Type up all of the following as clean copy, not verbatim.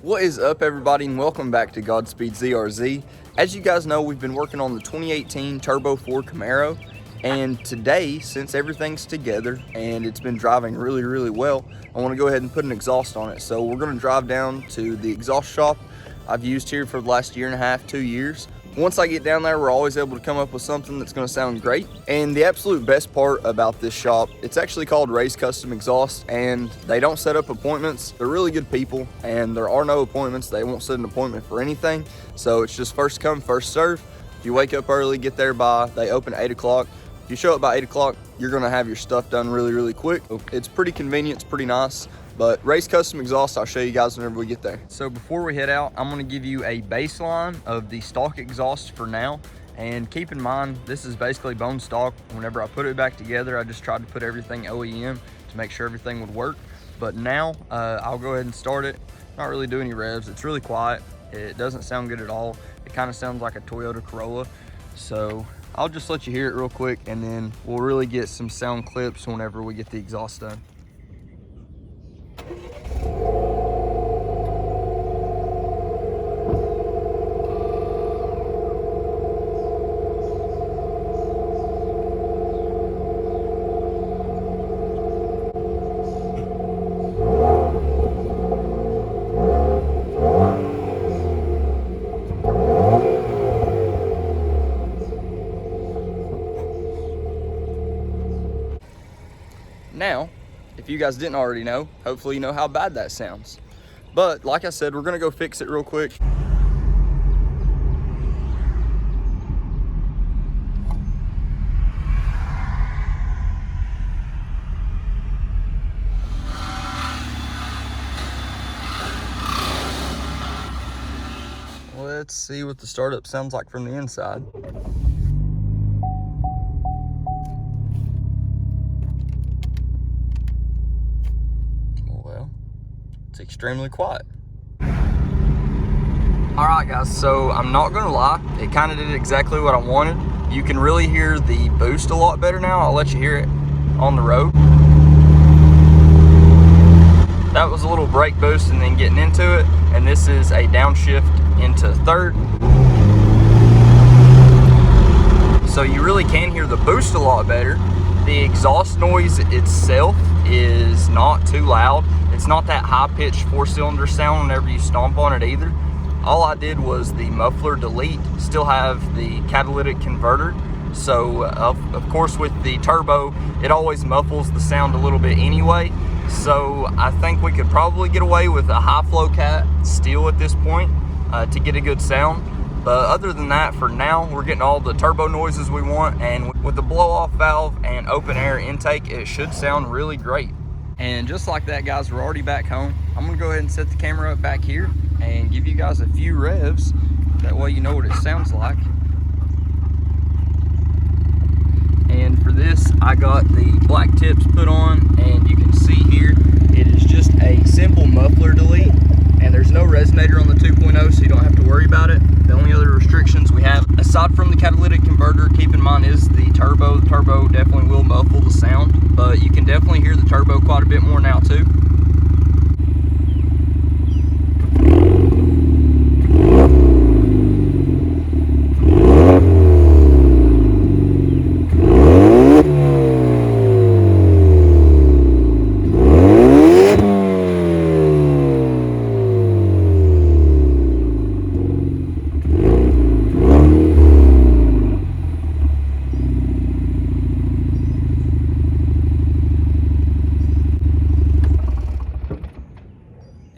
What is up, everybody, and welcome back to Godspeed ZRZ. As you guys know, we've been working on the 2018 Turbo 4 Camaro, and today, since everything's together and it's been driving really well, I want to go ahead and put an exhaust on it. So we're going to drive down to the exhaust shop I've used here for the last year and a half, 2 years. Once I get down there, we're always able to come up with something that's going to sound great. And the absolute best part about this shop, it's actually called Ray's Custom Exhaust, and they don't set up appointments. They're really good people, and there are no appointments. They won't set an appointment for anything. So it's just first come, first serve. If you wake up early, get there they open at 8 o'clock. If you show up by 8 o'clock, you're going to have your stuff done really quick. It's pretty convenient, it's pretty nice. But Ray's Custom Exhaust, I'll show you guys whenever we get there. So before we head out, I'm gonna give you a baseline of the stock exhaust for now. And keep in mind, this is basically bone stock. Whenever I put it back together, I just tried to put everything OEM to make sure everything would work. But now, I'll go ahead and start it. Not really do any revs. It's really quiet. It doesn't sound good at all. It kind of sounds like a Toyota Corolla. So I'll just let you hear it real quick, and then we'll really get some sound clips whenever we get the exhaust done. Now, if you guys didn't already know, hopefully you know how bad that sounds. But like I said, we're gonna go fix it real quick. Let's see what the startup sounds like from the inside. It's extremely quiet. All right, guys, so I'm not gonna lie, it kind of did exactly what I wanted. You can really hear the boost a lot better now. I'll let you hear it on the road. That was a little brake boost and then getting into it, and this is a downshift into third. So you really can hear the boost a lot better. The exhaust noise itself is not too loud. It's not that high-pitched four-cylinder sound whenever you stomp on it either. All I did was the muffler delete, still have the catalytic converter. So of course with the turbo, it always muffles the sound a little bit anyway. So I think we could probably get away with a high-flow cat still at this point to get a good sound. But other than that, for now, we're getting all the turbo noises we want, and with the blow-off valve and open air intake, it should sound really great. And just like that, guys, we're already back home. I'm gonna go ahead and set the camera up back here and give you guys a few revs. That way you know what it sounds like. And for this, I got the black tips put on, and you can see here, it is just a simple muffler delete. And there's no resonator on the 2.0, so you don't have to worry about it. The only other restrictions we have, aside from the catalytic converter, keep in mind, is the turbo. The turbo definitely will muffle the sound, but you can definitely hear the turbo quite a bit more now too.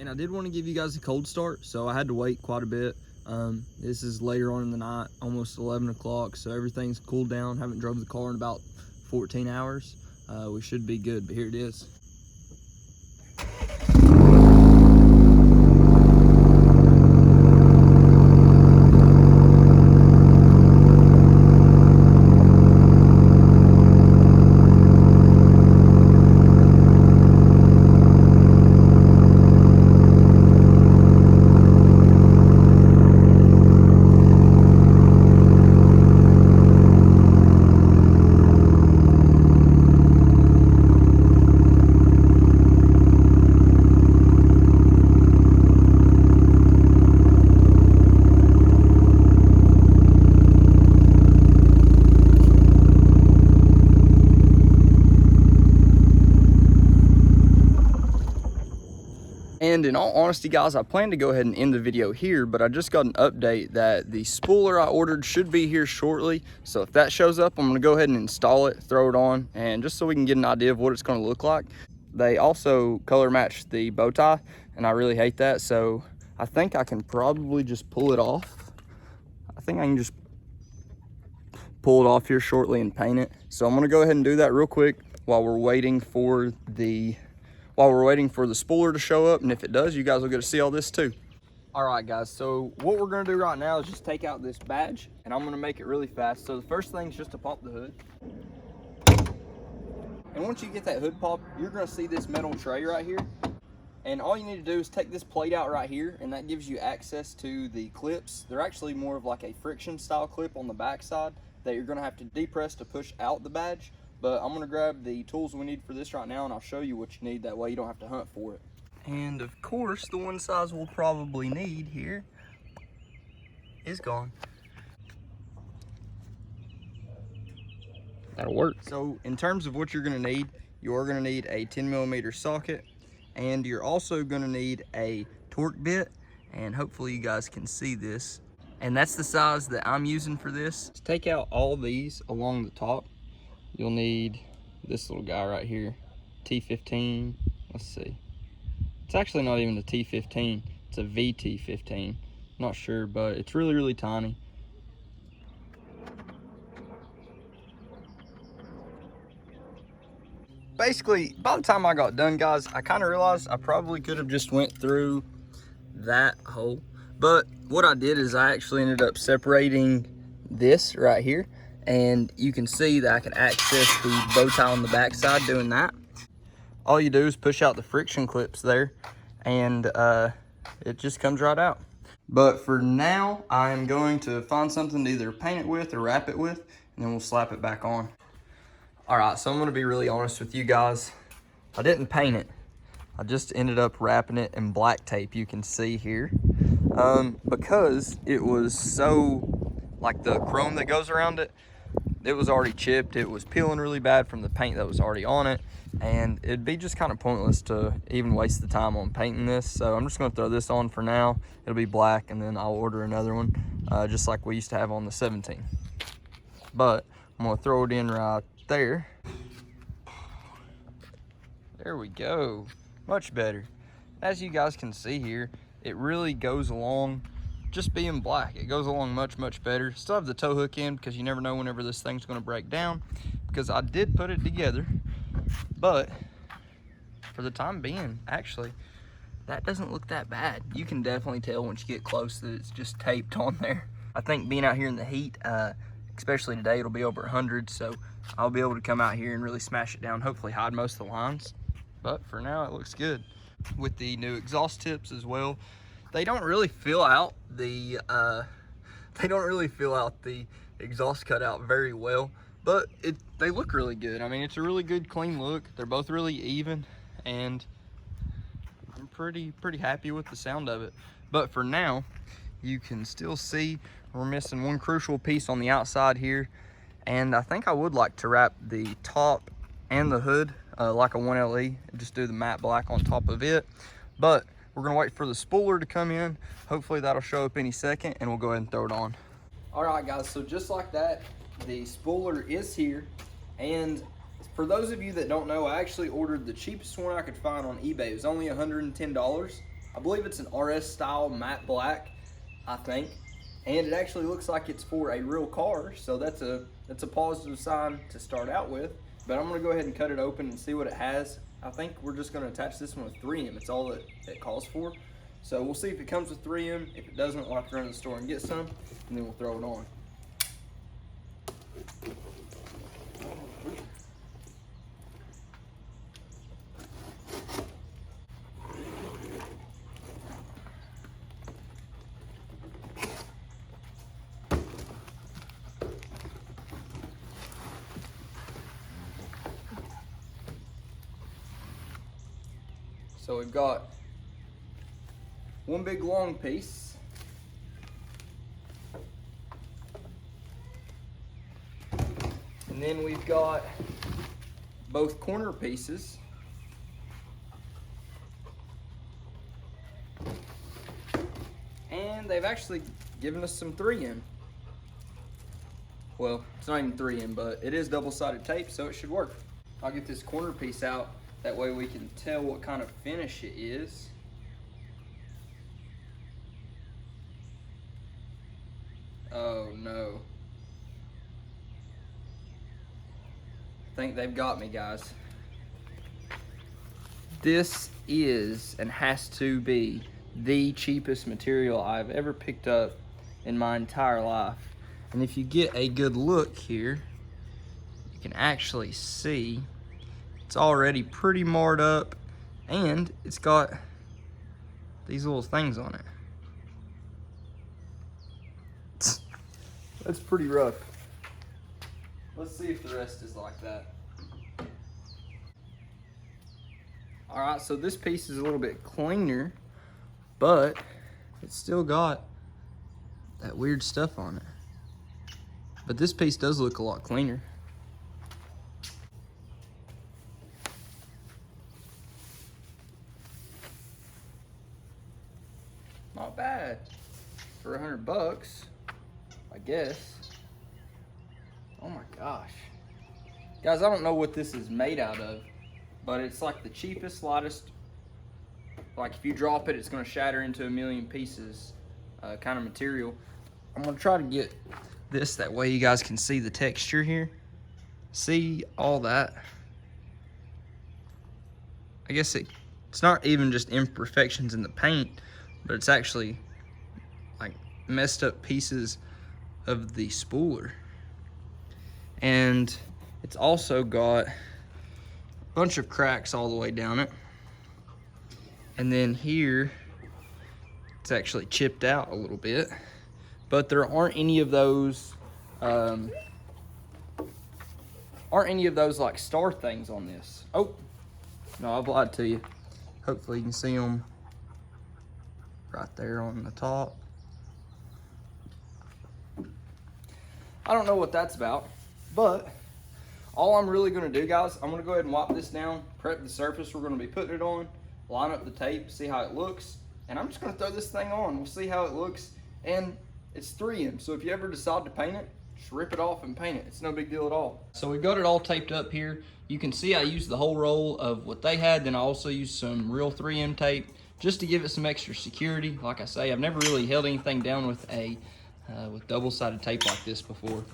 I did want to give you guys a cold start, so I had to wait quite a bit. This is later on in the night, almost 11 o'clock, so everything's cooled down. Haven't drove the car in about 14 hours. We should be good, but here it is. And in all honesty, guys, I plan to go ahead and end the video here, but I just got an update that the spooler I ordered should be here shortly. So if that shows up, I'm gonna go ahead and install it, throw it on, and just so we can get an idea of what it's gonna look like. They also color match the bow tie, and I really hate that. So I think I can probably just pull it off. I think I can just pull it off here shortly and paint it. So I'm gonna go ahead and do that real quick while we're waiting for the spooler to show up, and if it does, you guys will get to see all this too. All right, guys, so what we're gonna do right now is just take out this badge, and I'm gonna make it really fast. So the first thing is just to pop the hood. And once you get that hood pop, you're gonna see this metal tray right here. And all you need to do is take this plate out right here, and that gives you access to the clips. They're actually more of like a friction style clip on the back side that you're gonna have to depress to push out the badge. But I'm gonna grab the tools we need for this right now, and I'll show you what you need. That way you don't have to hunt for it. And of course, the one size we'll probably need here is gone. That'll work. So in terms of what you're gonna need, you're gonna need a 10mm socket, and you're also gonna need a torque bit, and hopefully you guys can see this. And that's the size that I'm using for this. To take out all these along the top, you'll need this little guy right here, T15. Let's see. It's actually not even a T15. It's a VT15. Not sure, but it's really, really tiny. Basically, by the time I got done, guys, I kind of realized I probably could have just went through that hole. But what I did is I actually ended up separating this right here. And you can see that I can access the bow tie on the back side doing that. All you do is push out the friction clips there, and it just comes right out. But for now, I'm going to find something to either paint it with or wrap it with, and then we'll slap it back on. All right, so I'm gonna be really honest with you guys. I didn't paint it. I just ended up wrapping it in black tape, you can see here. Because it was so, like the chrome that goes around it, it was already chipped. It was peeling really bad from the paint that was already on it, and it'd be just kind of pointless to even waste the time on painting this. So I'm just gonna throw this on for now. It'll be black, and then I'll order another one, just like we used to have on the 17. But I'm gonna throw it in right there. There we go, much better. As you guys can see here, it really goes along just being black. It goes along much, much better. Still have the tow hook in because you never know whenever this thing's gonna break down, because I did put it together, but for the time being, actually, that doesn't look that bad. You can definitely tell once you get close that it's just taped on there. I think being out here in the heat, especially today, it'll be over 100, so I'll be able to come out here and really smash it down, hopefully hide most of the lines. But for now, it looks good. With the new exhaust tips as well, they don't really fill out the exhaust cutout very well, but they look really good. I mean, it's a really good clean look. They're both really even, and I'm pretty happy with the sound of it. But for now, you can still see we're missing one crucial piece on the outside here, and I think I would like to wrap the top and the hood like a 1LE and just do the matte black on top of it. But we're gonna wait for the spooler to come in. Hopefully that'll show up any second, and we'll go ahead and throw it on. All right, guys, so just like that, the spooler is here. And for those of you that don't know, I actually ordered the cheapest one I could find on eBay. It was only $110. I believe it's an RS style matte black, I think. And it actually looks like it's for a real car, so that's a positive sign to start out with. But I'm gonna go ahead and cut it open and see what it has. I think we're just gonna attach this one with 3M. It's all that it calls for. So we'll see if it comes with 3M. If it doesn't, we'll have to run to the store and get some, and then we'll throw it on. So we've got one big long piece, and then we've got both corner pieces, And they've actually given us some 3M. Well, it's not even 3M, but it is double-sided tape, so it should work. I'll get this corner piece out, that way we can tell what kind of finish it is. Oh no. I think they've got me, guys. This is and has to be the cheapest material I've ever picked up in my entire life. And if you get a good look here, you can actually see it's already pretty marred up, and it's got these little things on it. That's pretty rough. Let's see if the rest is like that. All right, so this piece is a little bit cleaner, but it's still got that weird stuff on it. But this piece does look a lot cleaner. Not bad for $100, I guess. Oh my gosh. Guys, I don't know what this is made out of, but it's like the cheapest, lightest, like if you drop it, it's gonna shatter into a million pieces kind of material. I'm gonna try to get this, that way you guys can see the texture here. See all that? I guess it's not even just imperfections in the paint, but it's actually like messed up pieces of the spooler. And it's also got a bunch of cracks all the way down it. And then here, it's actually chipped out a little bit, but there aren't any of those like star things on this. Oh, no, I've lied to you. Hopefully you can see them right there on the top. I don't know what that's about, but all I'm really gonna do, guys, I'm gonna go ahead and wipe this down, prep the surface we're gonna be putting it on, line up the tape, see how it looks, and I'm just gonna throw this thing on. We'll see how it looks, and it's 3M, so if you ever decide to paint it, just rip it off and paint it. It's no big deal at all. So we've got it all taped up here. You can see I used the whole roll of what they had, then I also used some real 3M tape just to give it some extra security. Like I say, I've never really held anything down with with double-sided tape like this before.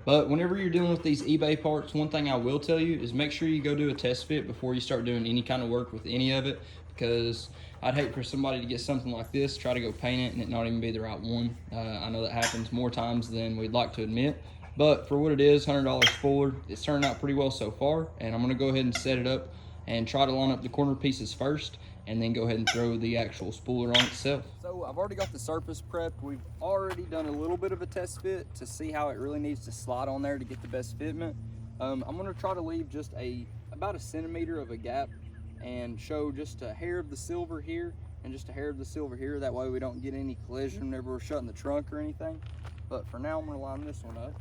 But whenever you're dealing with these eBay parts, one thing I will tell you is make sure you go do a test fit before you start doing any kind of work with any of it, because I'd hate for somebody to get something like this, try to go paint it, and it not even be the right one. I know that happens more times than we'd like to admit, but for what it is, $100 spooler, it's turned out pretty well so far, and I'm gonna go ahead and set it up and try to line up the corner pieces first, and then go ahead and throw the actual spooler on itself. So I've already got the surface prepped. We've already done a little bit of a test fit to see how it really needs to slide on there to get the best fitment. I'm gonna try to leave just about a centimeter of a gap and show just a hair of the silver here and just a hair of the silver here. That way we don't get any collision whenever we're shutting the trunk or anything. But for now, I'm gonna line this one up.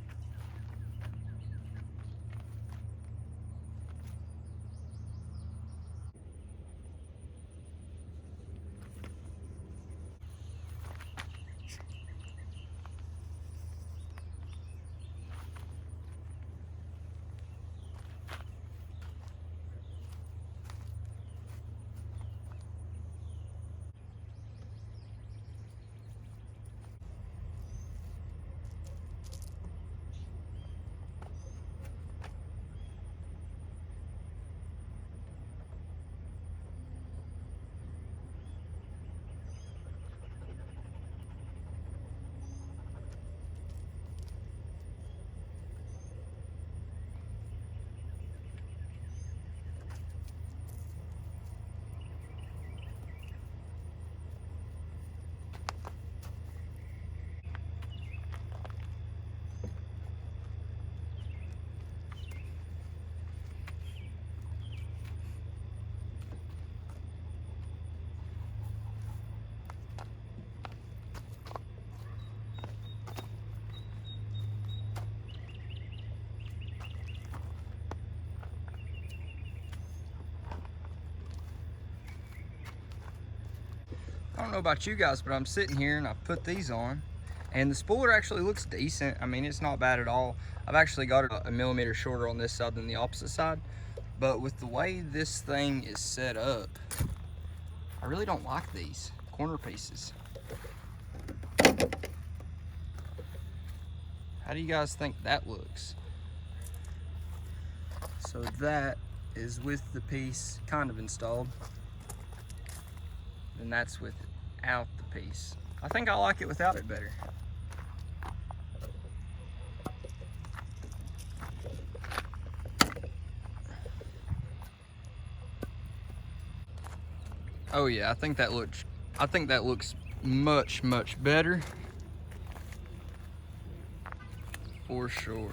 I don't know about you guys, but I'm sitting here and I put these on, and the spooler actually looks decent. I mean, it's not bad at all. I've actually got it a millimeter shorter on this side than the opposite side, but with the way this thing is set up, I really don't like these corner pieces. How do you guys think that looks? So that is with the piece kind of installed, and that's without the piece. I think I like it without it better. Oh yeah, I think that looks much better for sure.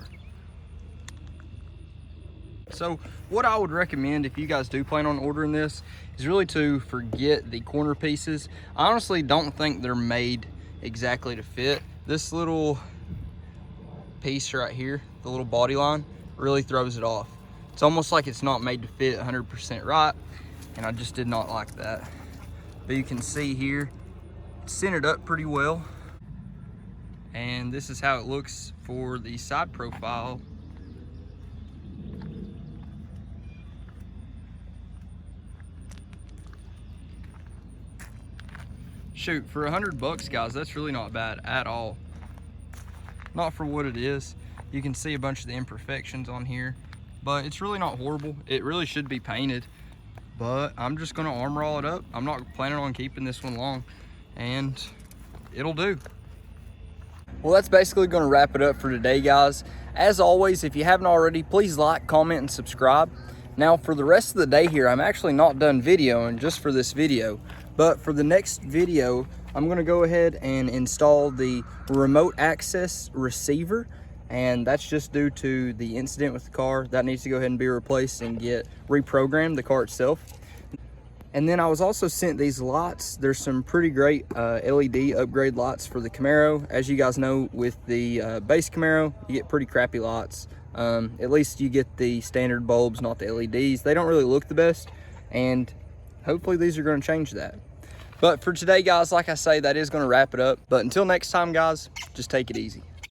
So what I would recommend if you guys do plan on ordering this is really to forget the corner pieces. I honestly don't think they're made exactly to fit. This little piece right here, the little body line, really throws it off. It's almost like it's not made to fit 100% right, and I just did not like that. But you can see here, it's centered up pretty well. And this is how it looks for the side profile. Shoot, for $100 guys, that's really not bad at all. Not for what it is. You can see a bunch of the imperfections on here, but it's really not horrible. It really should be painted, but I'm just gonna armor all it up. I'm not planning on keeping this one long, and it'll do. Well, that's basically gonna wrap it up for today, guys. As always, if you haven't already, please like, comment, and subscribe. Now, for the rest of the day here, I'm actually not done videoing just for this video. But for the next video, I'm gonna go ahead and install the remote access receiver, and that's just due to the incident with the car. That needs to go ahead and be replaced and get reprogrammed, the car itself. And then I was also sent these lights. There's some pretty great LED upgrade lights for the Camaro. As you guys know, with the base Camaro, you get pretty crappy lights. At least you get the standard bulbs, not the LEDs. They don't really look the best, and hopefully these are going to change that. But for today, guys, like I say, that is going to wrap it up. But until next time, guys, just take it easy.